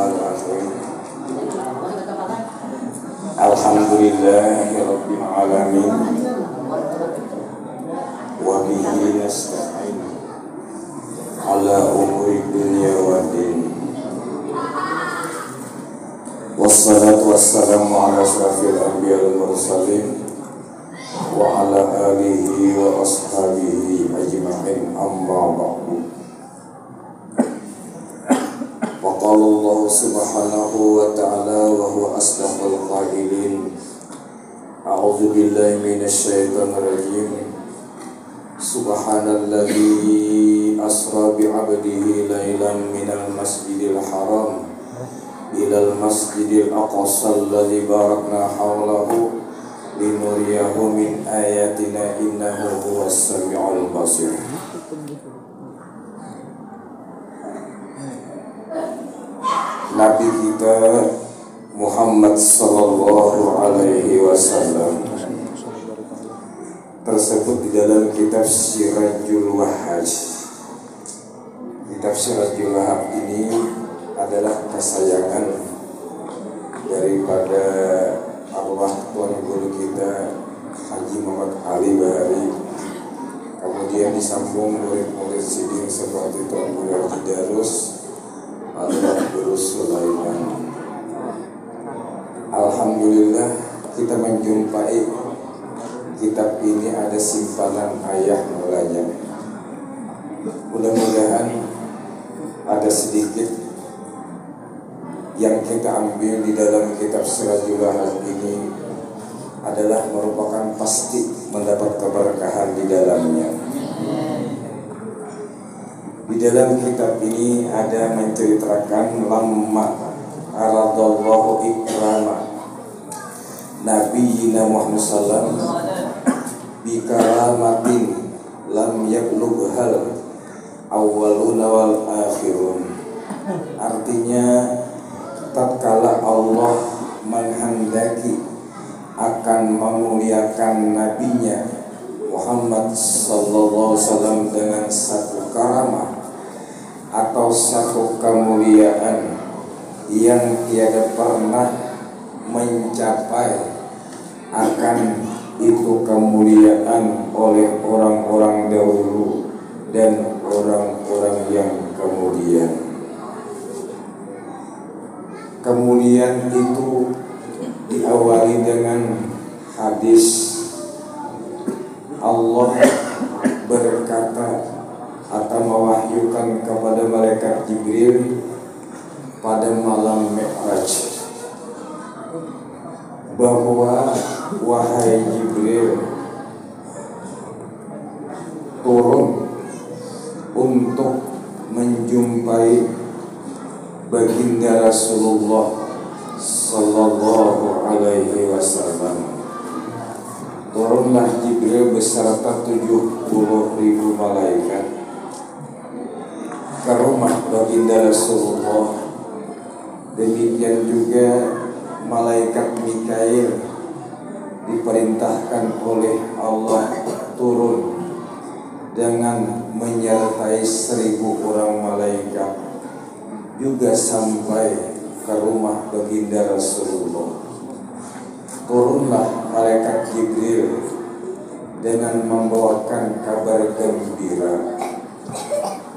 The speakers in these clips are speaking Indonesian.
Bismillahirrahmanirrahim. Alhamdulillahirabbil alamin. Wa bihi nasta'in ala umuri dunya waddin. Wassalatu wassalamu ala asyrafil anbiya'il mursalin wa ala alihi wa ashabihi ajma'in, amma ba'du. Wa qala Allah subhanahu wa ta'ala wa huwa asdaqul qailin. A'udzu billahi minasy syaithanir rajim. Subhanalladzi asra bi 'abdihi lailan minal masjidil haram ilal masjidil aqsa alladzi barakna hawlahu linuriyahu min ayatina innahu huwas samiul basir. Nabi kita Muhammad sallallahu alaihi wasallam tersebut di dalam kitab Sirajul Wahhaj. Kitab Sirajul Wahhaj ini adalah kesayangan daripada arwah tuan guru kita Haji Muhammad Ali Bahari. Kemudian disambung murid-murid siding seperti tuan guru Haji Darus, Allah Guru Sulaiman. Alhamdulillah kita menjumpai kitab ini ada simpanan ayah mulanya. Mudah-mudahan ada sedikit yang kita ambil di dalam kitab Sirajul Wahhaj ini adalah merupakan pasti mendapat keberkahan di dalamnya. Di dalam kitab ini ada menceritakan lamma aradallahu ikrama Nabi Muhammad sallallahu bi karamatin lam yablughal awwaluna wal akhirun. Artinya tatkala Allah menghendaki akan memuliakan nabinya Muhammad sallallahu alaihi wasallam dengan satu karamah atau satu kemuliaan yang tiada pernah mencapai akan itu kemuliaan oleh orang-orang dahulu dan orang-orang yang kemudian. Kemuliaan itu diawali dengan hadis Allah berkata atau mewahyukan kepada malaikat Jibril pada malam Mi'raj bahwa wahai Jibril, turun untuk menjumpai baginda Rasulullah sallallahu alaihi wasallam. Turunlah Jibril beserta 70.000 malaikat ke rumah baginda Rasulullah. Demikian juga malaikat Mikail diperintahkan oleh Allah turun dengan menyertai 1.000 orang malaikat juga sampai ke rumah baginda Rasulullah. Turunlah malaikat Jibril dengan membawakan kabar gembira.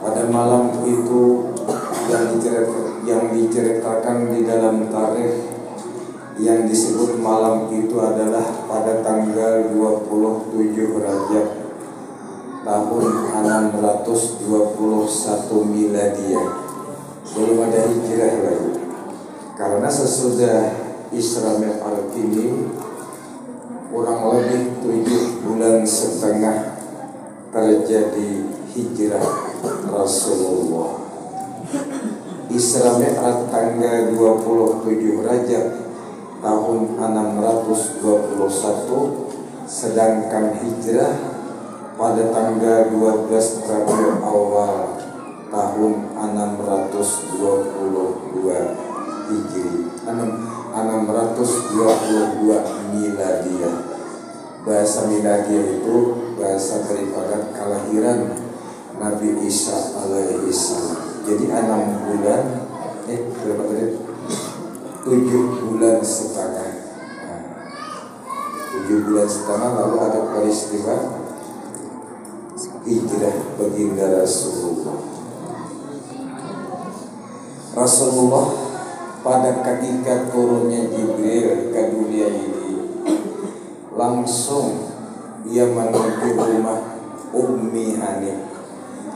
Pada malam itu yang diceritakan di dalam tarikh yang disebut malam itu adalah pada tanggal 27 Rajab tahun 621 Miladiah. Belum ada hijrah lagi. Karena sesudah Isra Mi'raj ini kurang lebih 7 bulan setengah terjadi hijrah Rasulullah. Isra Mi'raj tanggal 27 Rajab tahun 621, sedangkan hijrah pada tanggal 12 Rabiul Awal tahun 622 Hijri, 622 Miladiah. Bahasa Miladiah itu bahasa daripada kelahiran Nabi Isa alaihi salam. Jadi 6 bulan berapa tadi? 7 bulan setengah. Nah, 7 bulan setengah lalu ada peristiwa hijrah baginda Rasulullah. Rasulullah pada ketika turunnya Jibril ke dunia ini, langsung dia menuju rumah Ummi Hani,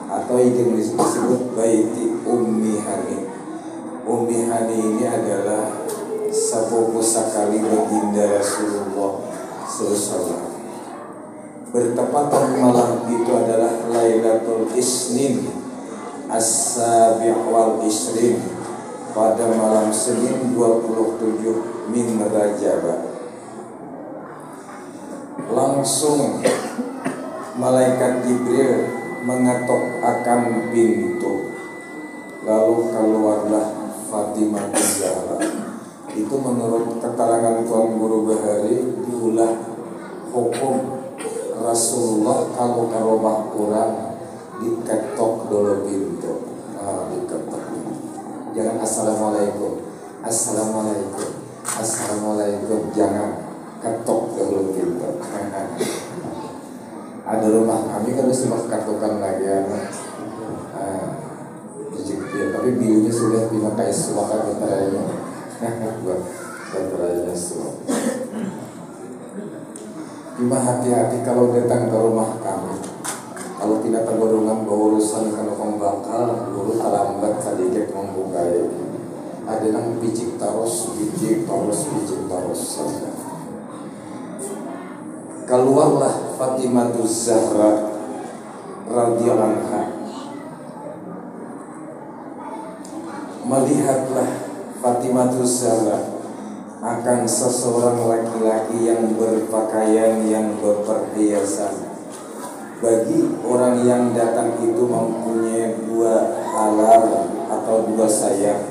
atau yang disebut Baiti Ummi Hani. Ummi Hani ini adalah sepupu sekali baginda Rasulullah SAW. Bertepatan malam itu adalah Lailatul Isnin As-Sabi' wal Isrin, pada malam Senin 27 min Rajab. Langsung malaikat Jibril mengetok akan pintu, lalu keluarlah Fatimah Zahra. Itu menurut keterangan Tuan Guru Bahari, diulah hukum Rasulullah kalau ke rumah orang diketok dulu pintu. Diketok. Jangan assalamualaikum, assalamualaikum, assalamualaikum. Jangan, ketok dulu pintu. Ada rumah kami kan harus ketokan lagi ya. Tapi biunya sudah dimakai suaka keteranya. Buat keteranya suaka. Cuma hati-hati kalau datang ke rumah kami. Kalau tidak tergolongan berurusan kalau pembakal, dulu terlambat sedikit membuka ini. Ada yang bicik terus. Keluarlah Fatimah Zahra radhiyallahu anha. Melihatlah Fatimah Zahra akan seseorang laki-laki yang berpakaian yang berperhiasan. Bagi orang yang datang itu mempunyai 2 halal atau 2 sayap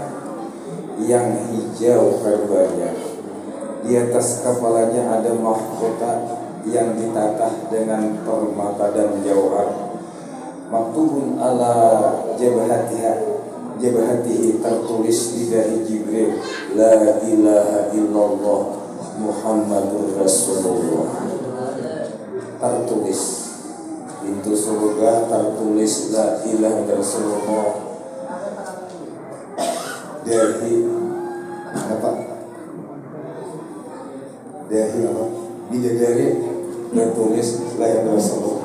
yang hijau keduanya. Di atas kepalanya ada mahkota yang ditatah dengan permata dan jawhar. Maktubun ala jabahatihi tertulis di dari Jibril, la ilaha illallah Muhammadur Rasulullah. Tertulis pintu surga, tertulis la ilaha illallah. Dari apa? Dari apa? Bidadari tertulis la ilaha illallah.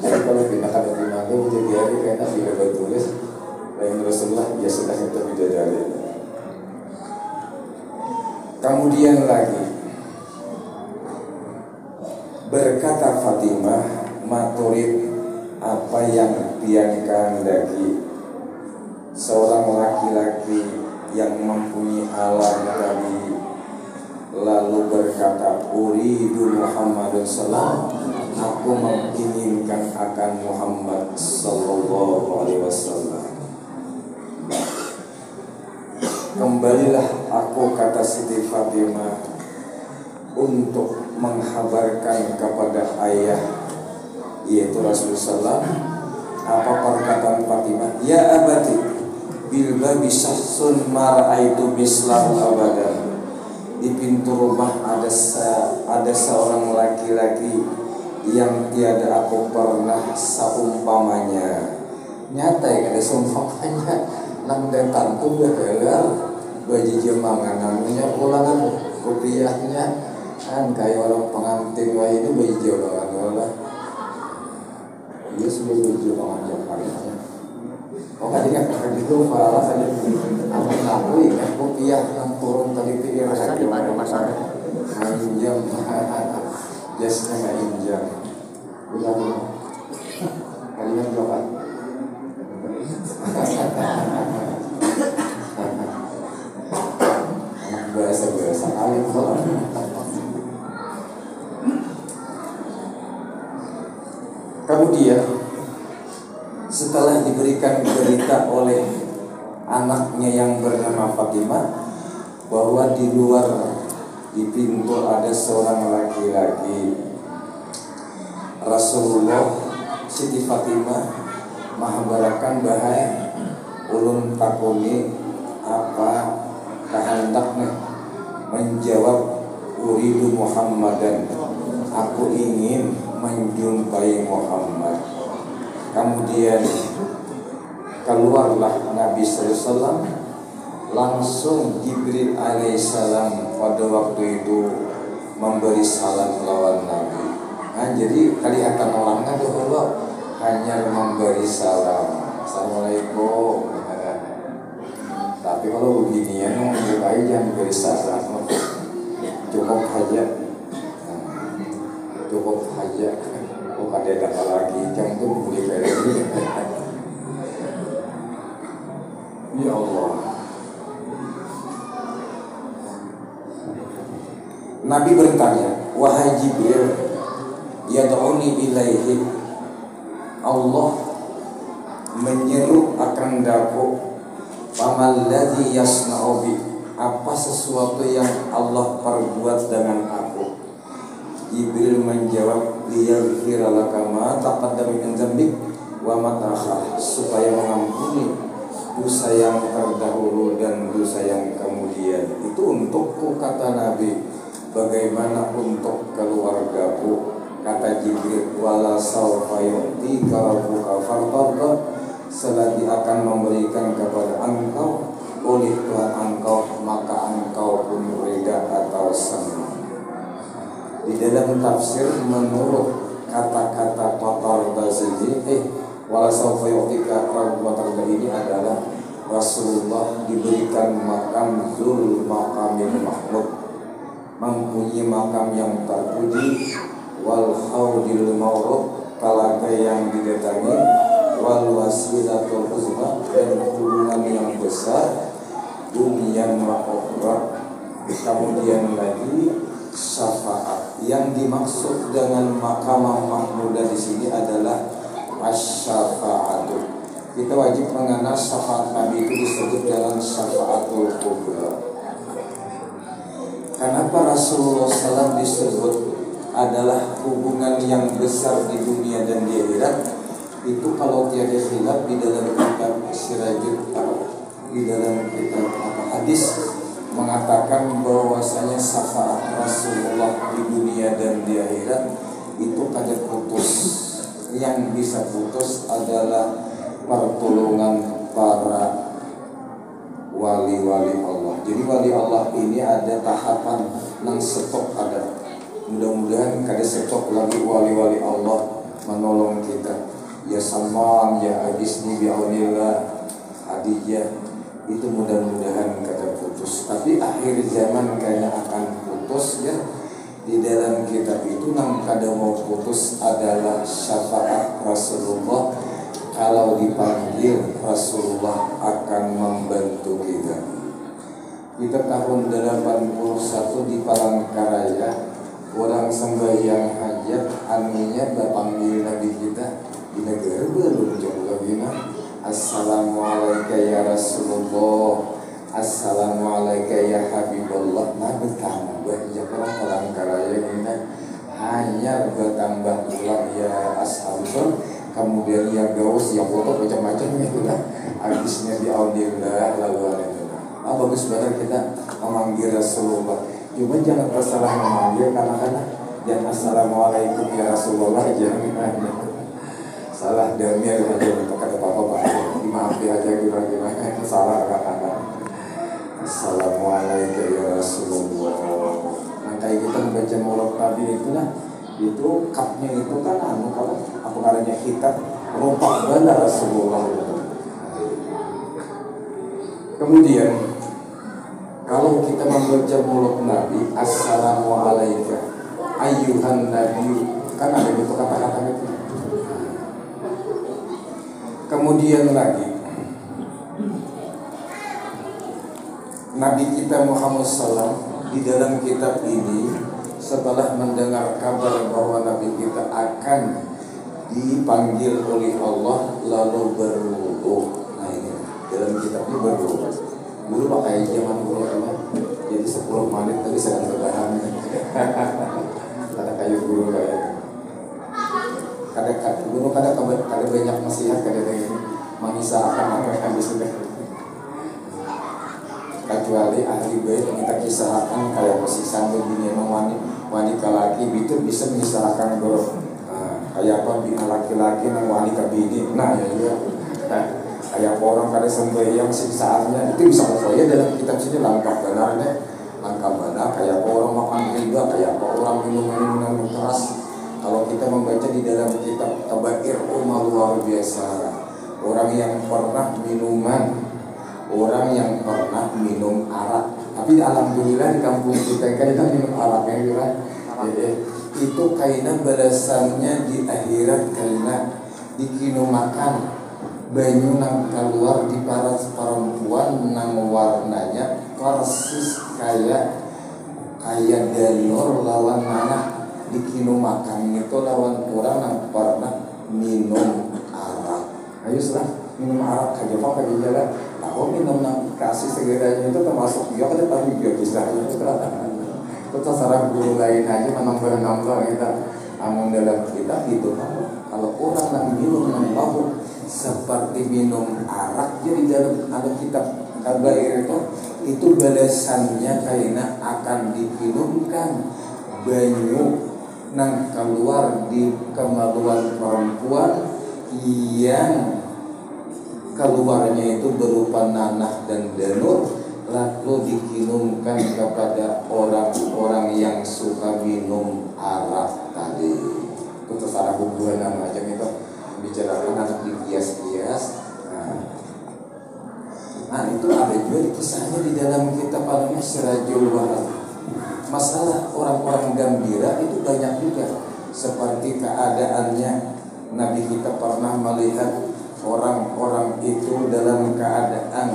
Jadi kalau kita ada di mana bidadari karena tidak tertulis la ilaha illallah, ya sudah itu bidadari. Kemudian lagi berkata Fatimah, maturid apa yang pian kehendaki. Seorang laki-laki yang mempunyai alam tadi lalu berkata, uridu Muhammadun sallallahu, aku menginginkan akan Muhammad sallallahu alaihi wasallam. Kembalilah aku, kata Siti Fatimah, untuk menghabarkan kepada ayah, yaitu Rasulullah. Apa perkataan Fatimah? Ya abati, bilba bisasun mar'aitu mislahu abadan. Di pintu rumah ada seorang laki-laki yang tiada aku pernah seumpamanya. Nyata ya, ada seumpamanya. Nang datang tuh behelar baju jemangan namanya ulangan kopiahnya kan kayak orang pengantin wah ini baju jemangan lah. Dia sudah baju jemangan harinya. Oh kan dia kan itu malah saja apa ngaku ya kopiah yang turun tadi pikir saja di mana pasar injam jasnya nggak injam udah kalian berapa biasa kali kemudian setelah diberikan berita oleh anaknya yang bernama Fatimah bahwa di luar di pintu ada seorang laki-laki, Rasulullah, Siti Fatimah menghabarkan bahaya ulun takuni apa kehendaknya menjawab uridu Muhammadan, aku ingin menjumpai Muhammad. Kemudian keluarlah Nabi sallallahu alaihi wasallam, langsung Jibril alaihissalam pada waktu itu memberi salam lawan Nabi. Nah, jadi kelihatan orangnya dulu hanya memberi salam, assalamualaikum. Tapi kalau beginian membukai jangan beri salam, cukup aja, cukup aja. Oh ada apa lagi? Jangan tuh beli lagi. Ya Allah. Nabi bertanya, wahai Jibril, yad'uni ilaihi, Allah menyeru akan daku, famal ladzi yasna'u bi, apa sesuatu yang Allah perbuat dengan aku. Jibril menjawab, liyaghfira laka ma taqaddama min dzambik wa ma ta'akhkhar, supaya mengampuni dosa yang terdahulu dan dosa yang kemudian. Itu untukku, kata Nabi. Bagaimana untuk keluargaku? Kata Jibril, wala sawfa yu'tika rabbuka fartadha, selagi akan memberikan kepada engkau oleh Tuhan engkau, maka engkau pun reda atau senang. Di dalam tafsir menurut kata-kata Qatar Bazili, wala sawfa yu'tika rabbuka ini adalah Rasulullah diberikan makam Dzul Maqamil Mahmud, mempunyai makam yang terpuji, wal haudil mawrud, talaga yang didatangi, wal wasilatul uzma, dan hubungan yang besar, dunia wa ukhra. Kemudian lagi syafaat. Yang dimaksud dengan makam mahmudah di sini adalah asy-syafa'atu. Kita wajib mengenal syafaat Nabi itu disebut dengan syafaatul kubra. Kenapa Rasulullah SAW disebut adalah hubungan yang besar di dunia dan di akhirat? Itu kalau tiada khilaf di dalam kitab Sirajul, di dalam kitab hadis mengatakan bahwasanya syafaat Rasulullah di dunia dan di akhirat itu kada putus. Yang bisa putus adalah pertolongan para wali-wali Allah. Jadi wali Allah ini ada tahapan nang stop ada. Mudah-mudahan kada stop lagi wali-wali Allah menolong kita. Ya Salman, ya Agisni bi'aunillah, Hadijah, itu mudah-mudahan kada putus. Tapi akhir zaman kayaknya akan putus ya. Di dalam kitab itu nang kada mau putus adalah syafaat Rasulullah. Kalau dipanggil Rasulullah akan membantu kita. Kita tahun 81 di Palangkaraya, orang sembahyang hajat, aminnya berpanggil Nabi kita di negara belum jauh lagi. Assalamualaikum ya Rasulullah, assalamualaikum ya Habibullah. Nah bertambah ya orang Palangkaraya ini hanya bertambah ulang ya ashabul. Kemudian yang gaus, yang foto macam-macam itu lah. Habisnya di audillah lalu ada itu. Bagus banget kita memanggil Rasulullah. Cuma jangan salah memanggil karena jangan assalamualaikum ya Rasulullah, jangan salah damir aja untuk kata apa-apa. Dimaafi aja gimana salah kata. Assalamualaikum ya Rasulullah. Nah kayak kita membaca maulid Nabi itulah. Itu kapnya itu kan kalau apa namanya kitab rompak benda Rasulullah. Kemudian kalau kita membaca mulut Nabi, assalamualaikum ayyuhan nabi, kan ada itu kata-kata itu. Kemudian lagi Nabi kita Muhammad SAW di dalam kitab ini setelah mendengar kabar bahwa Nabi kita akan dipanggil oleh Allah lalu berwudu. Nah ini dalam kitabnya berwudu. Dulu pakai zaman dulu jadi 10 menit tadi saya berbahan. Ada kayu guru kayak. Kadang guru kadang banyak nasihat kadang ini. Manisa akan habis sudah. kecuali ahli bait kita kisahkan kayak persisan begini wanita laki itu bisa mengisahkan bro. Kayak apa bina laki-laki nang wanita bini. Nah ya. Kayak orang kada sembahyang siksaannya itu bisa saya dalam kitab sini lengkap benarnya. Lengkap benar kayak orang makan riba, kayak orang minum keras. Kalau kita membaca di dalam kitab Kabair luar biasa. Orang yang pernah minum arak. Tapi alhamdulillah di kampung kita kan kita minum arak ya. Itu kainan balasannya di akhirat karena dikino makan banyu nang keluar di paras perempuan nang warnanya persis kayak danur lawan anak. Dikino makan itu lawan orang yang pernah minum arak. Ayo setelah minum arak aja apa di jalan. Aku minum kasih segeranya itu termasuk dia kan tapi dia bisa kita sarang guru lain aja menambah kita amun dalam kita gitu kalau orang lagi minum yang mabuk seperti minum arak jadi dalam ada kitab Kabair itu balasannya karena akan diminumkan banyu nang keluar di kemaluan perempuan yang keluarnya itu berupa nanah dan danur lalu dikinumkan kepada orang-orang yang suka minum arak tadi. Itu terserah hubungan nama aja itu bicarakan anak dikias-kias. Nah itu ada juga kisahnya di dalam kitab Al-Misrajul Wahab. Masalah orang-orang gembira itu banyak juga. Seperti keadaannya Nabi kita pernah melihat orang-orang itu dalam keadaan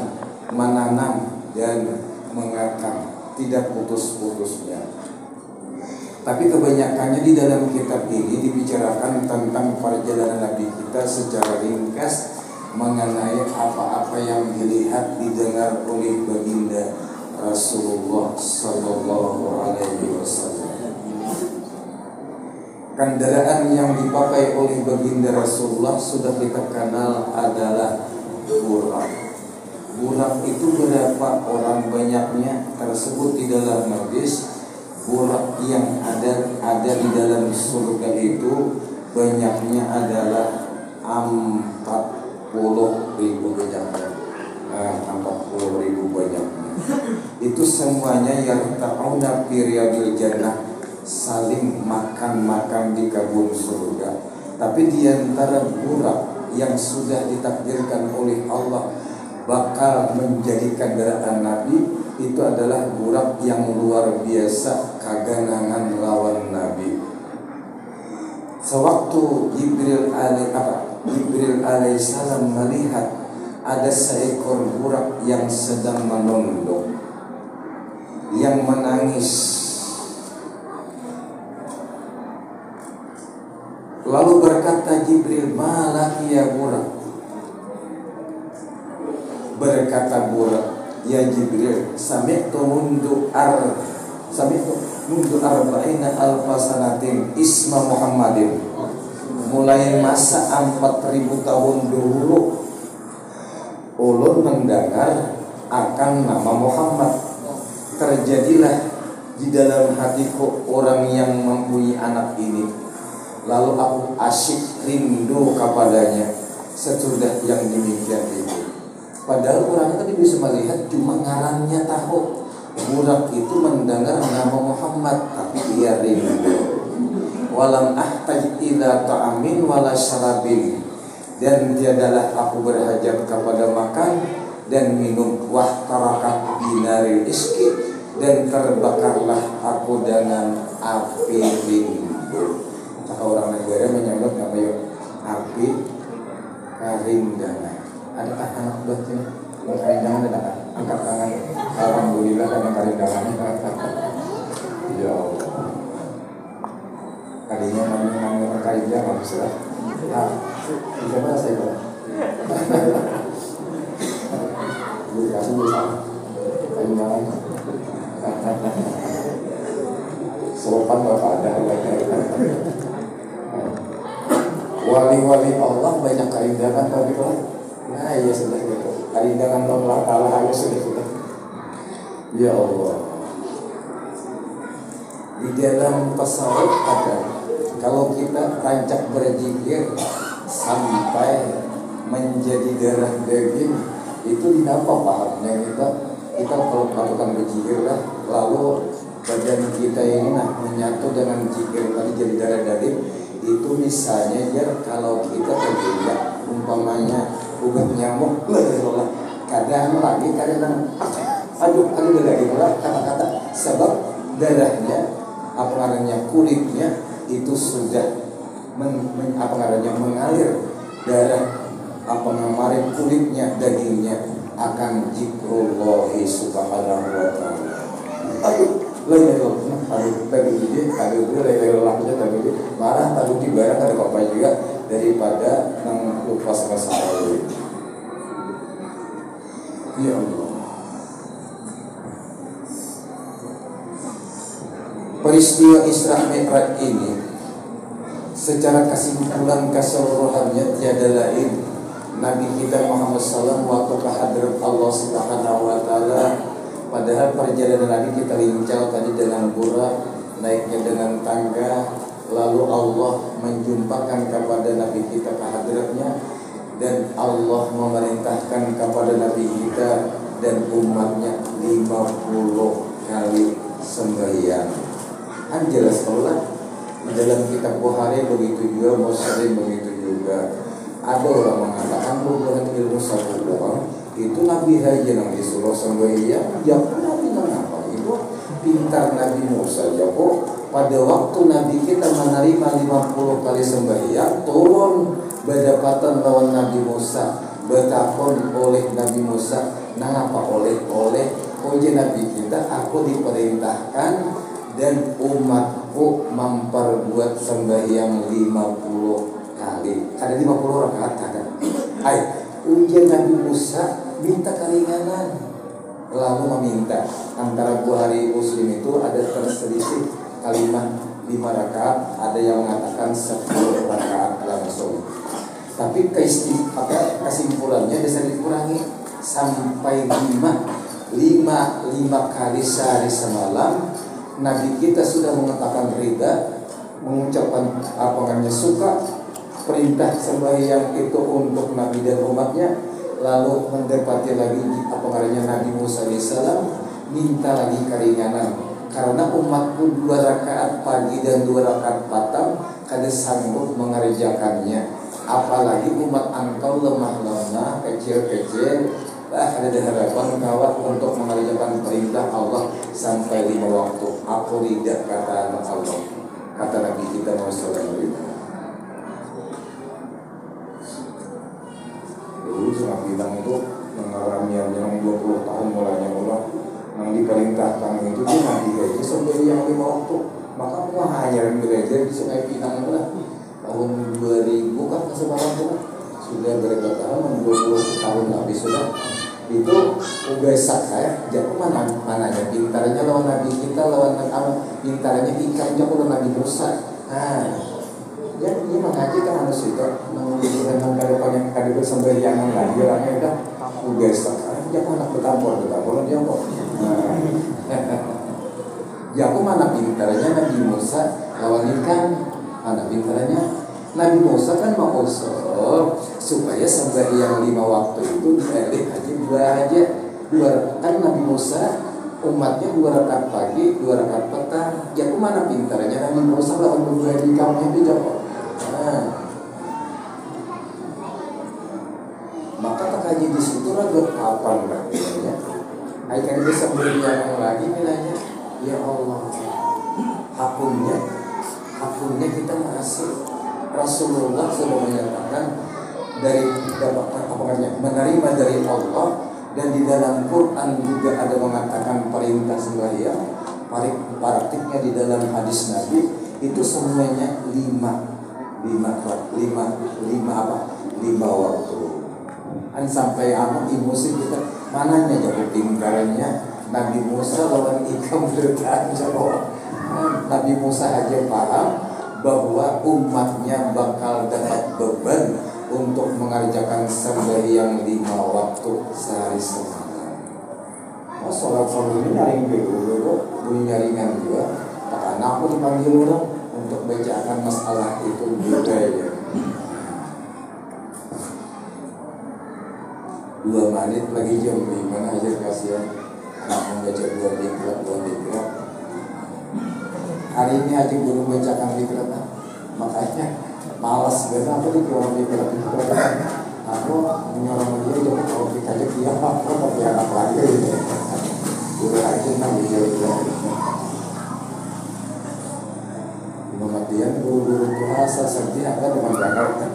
menanam dan mengakam tidak putus-putusnya. Tapi kebanyakannya di dalam kitab ini dibicarakan tentang perjalanan Nabi kita secara ringkas mengenai apa-apa yang dilihat didengar oleh baginda Rasulullah Sallallahu Alaihi Wasallam. Kendaraan yang dipakai oleh baginda Rasulullah sudah kita kenal adalah burak. Burak itu berapa orang banyaknya tersebut di dalam hadis. Burak yang ada di dalam surga itu banyaknya adalah 40.000 banyaknya. 40.000 banyaknya. Itu semuanya yang ta'awna firiyadil jannah, saling makan-makan di kebun surga. Tapi di antara burak yang sudah ditakdirkan oleh Allah bakal menjadi kendaraan Nabi itu adalah burak yang luar biasa kaganangan lawan Nabi. Sewaktu Jibril alaihissalam melihat ada seekor burak yang sedang menunduk, yang menangis. Lalu berkata Jibril, "Malaki ya burak?" Berkata burak, "Ya Jibril, sami'tu mundu arba'ina alfasanatin isma Muhammadin." Mulai masa 4.000 tahun dulu ulun mendengar akan nama Muhammad. Terjadilah di dalam hatiku orang yang mempunyai anak ini. Lalu aku asyik rindu kepadanya sesudah yang demikian itu. Padahal orangnya tadi bisa melihat cuma ngarannya tahu. Burak itu mendengar nama Muhammad tapi dia rindu. Walam ahtaj ila ta'amin wala syarabin. Dan tiadalah aku berhajat kepada makan dan minum. Wah tarakat binaril iski. Dan terbakarlah aku dengan api rindu. Maka orang negara menyambut apa yuk? Api karindangan. Adakah anak buat ini? Karindangan ada? Angkat tangan. Alhamdulillah kan yang karindangan. Ya Allah. Kalinya ngomong karindangan bisa. Nah, bisa mana saya bilang? Dikasih bisa. Karindangan. Sopan bapak ada. Wali-wali Allah banyak karindangan tapi kalau nah iya sudah gitu. Karindangan Allah kalah aja sudah. Ya Allah, di dalam pesawat ada, kalau kita tancap berzikir sampai menjadi darah daging, itu tidak apa pahamnya kita kalau melakukan berzikir lah, lalu badan kita ini menyatu dengan zikir tadi jadi darah daging. Itu misalnya kalau kita terjadi umpamanya ubat nyamuk, kadang lagi kadang aduh lagi kata-kata, sebab darahnya apa namanya kulitnya itu sudah mengalir darah apa namanya kulitnya dagingnya akan zikrullahi subhanahu wa ta'ala. Marah tadi di barang ada apa juga daripada lupa sama ya Allah. Peristiwa Isra Mi'raj ini secara kesimpulan keseluruhannya tiada lain Nabi kita Muhammad SAW waktu ke hadrat Allah Subhanahu wa ta'ala. Padahal perjalanan Nabi kita lincah tadi dengan burak, naiknya dengan tangga, lalu Allah menjumpakan kepada Nabi kita ke hadratnya, dan Allah memerintahkan kepada Nabi kita dan umatnya 50 kali sembahyang. Jelas Allah di dalam kitab Bukhari begitu juga, Muslim begitu juga. Ada orang mengatakan bukan ilmu satu doang, itu Nabi aja yang disuruh sembahyang. Jawab Nabi mengapa? Itu pintar Nabi Musa jawab. Pada waktu Nabi kita menerima 50 kali sembahyang, turun berdapatan lawan Nabi Musa, bertakon oleh Nabi Musa, apa oleh uji Nabi kita, aku diperintahkan dan umatku memperbuat sembahyang 50 kali. Ada 50 rakaat ada. Ujian Nabi Musa minta keringanan, lalu meminta. Antara Bukhari Muslim itu ada terselisih kalimat 5 rakaat, ada yang mengatakan 10 rakaat langsung. Tapi kesimpulannya bisa dikurangi sampai 5 kali sehari semalam. Nabi kita sudah mengatakan ridha, mengucapkan suka, perintah sembahyang itu untuk Nabi dan umatnya, lalu mendapati lagi Nabi Musa AS minta lagi keringanan karena umatku 2 rakaat pagi dan 2 rakaat petang kada sanggup mengerjakannya, apalagi umat engkau lemah kecil-kecil. Ada harapan kawat untuk mengerjakan perintah Allah sampai 5 waktu. Aku tidak kata Allah, kata Nabi kita Muhammad. Dulu cuma bilang itu mengalami yang 20 tahun mulanya Allah yang diperintahkan itu dia Nabi aja sampai yang 5 waktu. Maka mau hanya belajar di Sungai Pinang lah tahun 2000 kan kesempatan itu sudah berapa tahun, 20 tahun habis sudah. Itu udah saya jadi mananya pintarnya lawan Nabi kita, lawan pintarnya ikannya lawan Nabi Musa. Jadi dia mengaji kan harus itu menunjukkan kalau kali bersembahyang lagi orangnya udah saya jadi anak bertampur dia kok. Ya aku mana pintarnya Nabi Musa lawan ikan, anak pintarnya Nabi Musa kan mau usul supaya sembahyang 5 waktu itu dialih aja 2 kan Nabi Musa umatnya 2 rakaat pagi 2 rakaat petang. Ya aku mana pintarnya Nabi Musa lawan berdua di kamu itu jawab. Maka tak kaji di situ ragu apa namanya? Akan bisa sembahyang lagi nilainya. Ya Allah, akunnya kita masih. Rasulullah sudah menyatakan dari menerima dari Allah, dan di dalam Quran juga ada mengatakan perintah sembahyang. Praktiknya di dalam hadis Nabi itu semuanya 5 waktu. Sampai emosi kita mananya jauh tingkarannya Nabi Musa lawan ikan bertahan jawab. Nabi Musa aja paham bahwa umatnya bakal dapat beban untuk mengerjakan sembahyang 5 waktu sehari semalam. Oh, sholat ini nyaring dulu, bunyi nyaringan juga. Karena aku dipanggil orang untuk bacakan masalah itu juga ya. 2 menit lagi jam 5 aja kasihan. Anak membaca 2 mikrat. Hari ini aja belum bacakan mikrat, makanya malas banget apa nih orang mikrat itu. Aku menyorong dia jangan kalau kita aja dia apa tapi anak lagi gitu. Udah aja nang dia. Kemudian guru-guru bahasa seperti ada dengan Jakarta.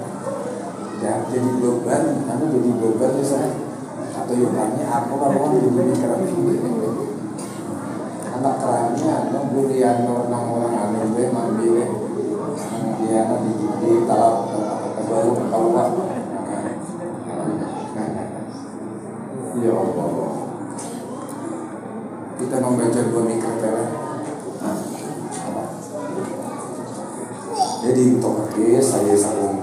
Ya, jadi beban, aku jadi beban ya saya. Atau yukannya aku kalau jadi mikrat anak kerannya, anak bulian orang anu gue mambil dia di talap baru kalau ya Allah, kita membaca 2 mikrat ya. Jadi untuk saya sambung